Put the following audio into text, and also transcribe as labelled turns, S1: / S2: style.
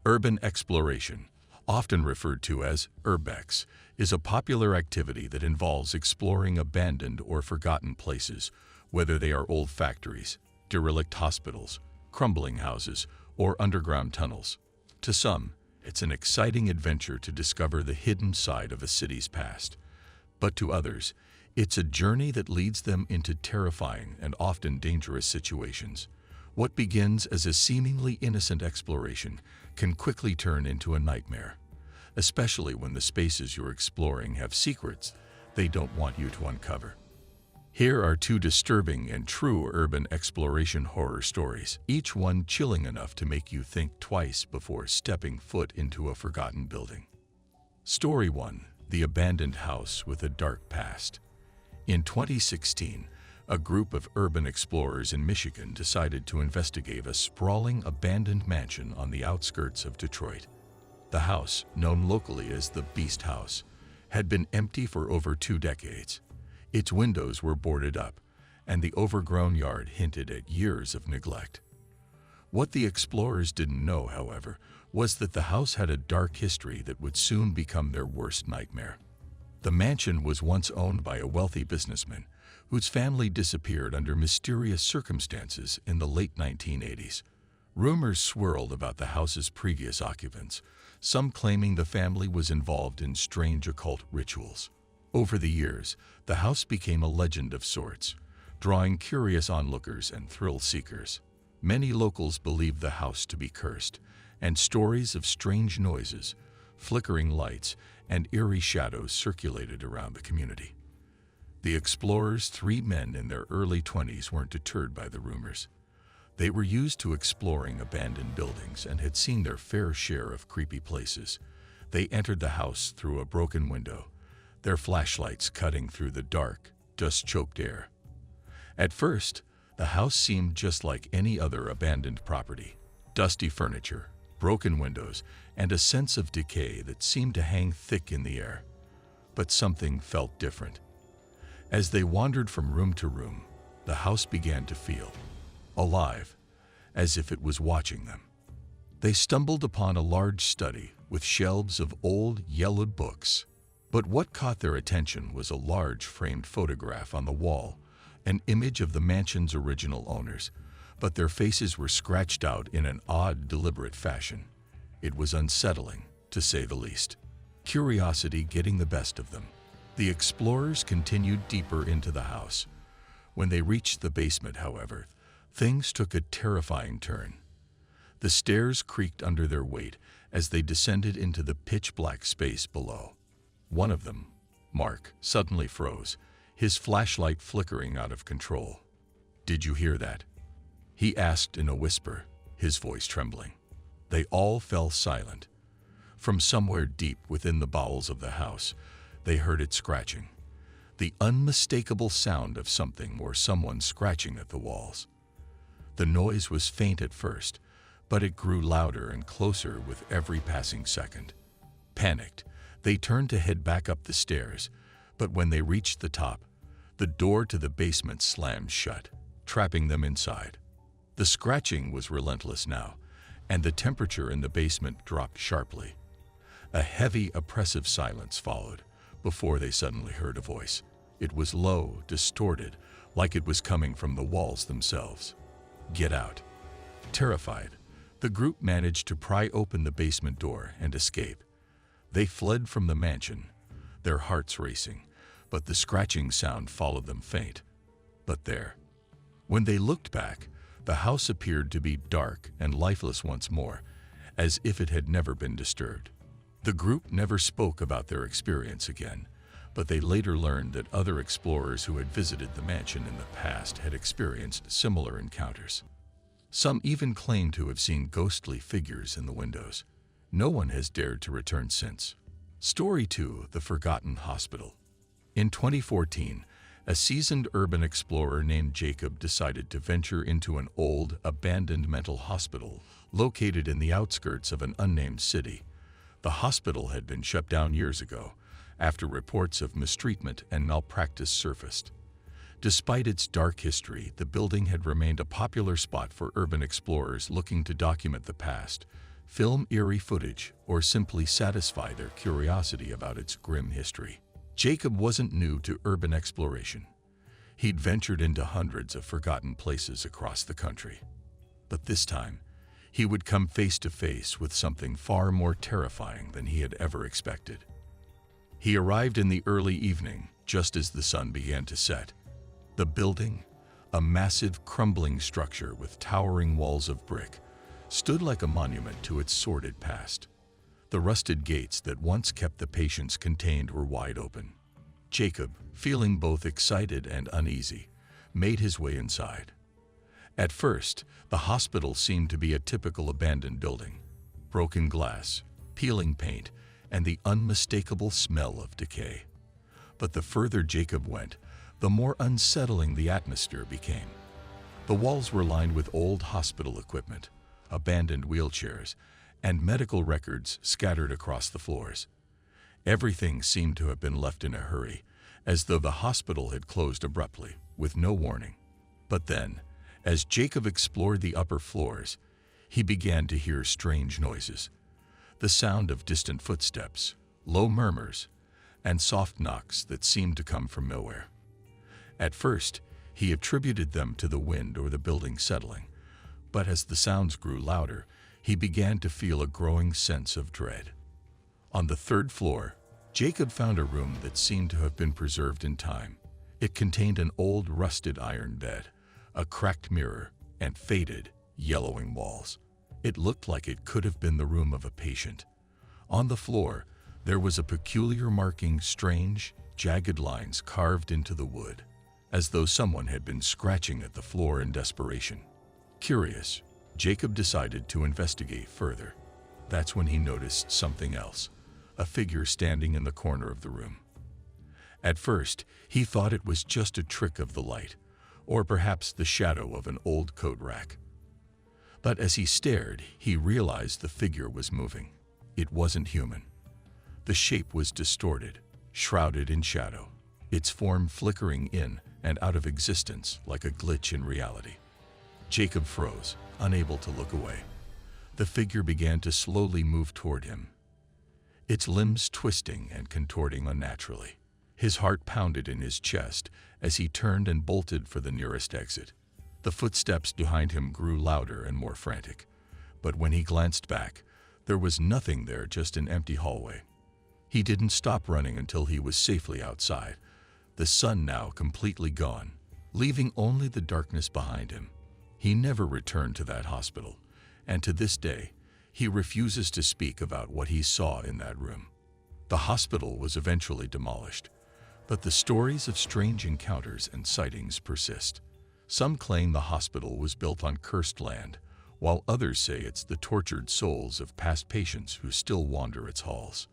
S1: Urban exploration, often referred to as Urbex, is a popular activity that involves exploring abandoned or forgotten places, whether they are old factories, derelict hospitals, crumbling houses, or underground tunnels. To some, it's an exciting adventure to discover the hidden side of a city's past. But to others, it's a journey that leads them into terrifying and often dangerous situations. What begins as a seemingly innocent exploration can quickly turn into a nightmare, especially when the spaces you're exploring have secrets they don't want you to uncover. Here are two disturbing and true urban exploration horror stories, each one chilling enough to make you think twice before stepping foot into a forgotten building. Story 1. The Abandoned House with a Dark Past. In 2016, a group of urban explorers in Michigan decided to investigate a sprawling abandoned mansion on the outskirts of Detroit. The house, known locally as the Beast House, had been empty for over 2 decades. Its windows were boarded up, and the overgrown yard hinted at years of neglect. What the explorers didn't know, however, was that the house had a dark history that would soon become their worst nightmare. The mansion was once owned by a wealthy businessman whose family disappeared under mysterious circumstances in the late 1980s. Rumors swirled about the house's previous occupants, some claiming the family was involved in strange occult rituals. Over the years, the house became a legend of sorts, drawing curious onlookers and thrill-seekers. Many locals believed the house to be cursed, and stories of strange noises, flickering lights, and eerie shadows circulated around the community. The explorers, 3 men in their early 20s, weren't deterred by the rumors. They were used to exploring abandoned buildings and had seen their fair share of creepy places. They entered the house through a broken window, their flashlights cutting through the dark, dust-choked air. At first, the house seemed just like any other abandoned property. Dusty furniture, broken windows, and a sense of decay that seemed to hang thick in the air. But something felt different. As they wandered from room to room, the house began to feel alive, as if it was watching them. They stumbled upon a large study with shelves of old, yellowed books. But what caught their attention was a large framed photograph on the wall, an image of the mansion's original owners, but their faces were scratched out in an odd, deliberate fashion. It was unsettling, to say the least. Curiosity getting the best of them, the explorers continued deeper into the house. When they reached the basement, however, things took a terrifying turn. The stairs creaked under their weight as they descended into the pitch-black space below. One of them, Mark, suddenly froze, his flashlight flickering out of control. "Did you hear that?" he asked in a whisper, his voice trembling. They all fell silent. From somewhere deep within the bowels of the house, they heard it scratching, the unmistakable sound of something or someone scratching at the walls. The noise was faint at first, but it grew louder and closer with every passing second. Panicked, they turned to head back up the stairs, but when they reached the top, the door to the basement slammed shut, trapping them inside. The scratching was relentless now, and the temperature in the basement dropped sharply. A heavy, oppressive silence followed, before they suddenly heard a voice. It was low, distorted, like it was coming from the walls themselves. "Get out." Terrified, the group managed to pry open the basement door and escape. They fled from the mansion, their hearts racing, but the scratching sound followed them faint. But there, when they looked back, the house appeared to be dark and lifeless once more, as if it had never been disturbed. The group never spoke about their experience again, but they later learned that other explorers who had visited the mansion in the past had experienced similar encounters. Some even claimed to have seen ghostly figures in the windows. No one has dared to return since. Story 2. The Forgotten Hospital. In 2014, a seasoned urban explorer named Jacob decided to venture into an old, abandoned mental hospital located in the outskirts of an unnamed city. The hospital had been shut down years ago, after reports of mistreatment and malpractice surfaced. Despite its dark history, the building had remained a popular spot for urban explorers looking to document the past, film eerie footage, or simply satisfy their curiosity about its grim history. Jacob wasn't new to urban exploration. He'd ventured into hundreds of forgotten places across the country. But this time, he would come face to face with something far more terrifying than he had ever expected. He arrived in the early evening, just as the sun began to set. The building, a massive crumbling structure with towering walls of brick, stood like a monument to its sordid past. The rusted gates that once kept the patients contained were wide open. Jacob, feeling both excited and uneasy, made his way inside. At first, the hospital seemed to be a typical abandoned building. Broken glass, peeling paint, and the unmistakable smell of decay. But the further Jacob went, the more unsettling the atmosphere became. The walls were lined with old hospital equipment, abandoned wheelchairs, and medical records scattered across the floors. Everything seemed to have been left in a hurry, as though the hospital had closed abruptly, with no warning. But then, as Jacob explored the upper floors, he began to hear strange noises. The sound of distant footsteps, low murmurs, and soft knocks that seemed to come from nowhere. At first, he attributed them to the wind or the building settling, but as the sounds grew louder, he began to feel a growing sense of dread. On the third floor, Jacob found a room that seemed to have been preserved in time. It contained an old rusted iron bed, a cracked mirror, and faded, yellowing walls. It looked like it could have been the room of a patient. On the floor, there was a peculiar marking, strange, jagged lines carved into the wood, as though someone had been scratching at the floor in desperation. Curious, Jacob decided to investigate further. That's when he noticed something else, a figure standing in the corner of the room. At first, he thought it was just a trick of the light, or perhaps the shadow of an old coat rack. But as he stared, he realized the figure was moving. It wasn't human. The shape was distorted, shrouded in shadow, its form flickering in and out of existence like a glitch in reality. Jacob froze, unable to look away. The figure began to slowly move toward him, its limbs twisting and contorting unnaturally. His heart pounded in his chest as he turned and bolted for the nearest exit. The footsteps behind him grew louder and more frantic, but when he glanced back, there was nothing there, just an empty hallway. He didn't stop running until he was safely outside, the sun now completely gone, leaving only the darkness behind him. He never returned to that hospital, and to this day, he refuses to speak about what he saw in that room. The hospital was eventually demolished, but the stories of strange encounters and sightings persist. Some claim the hospital was built on cursed land, while others say it's the tortured souls of past patients who still wander its halls.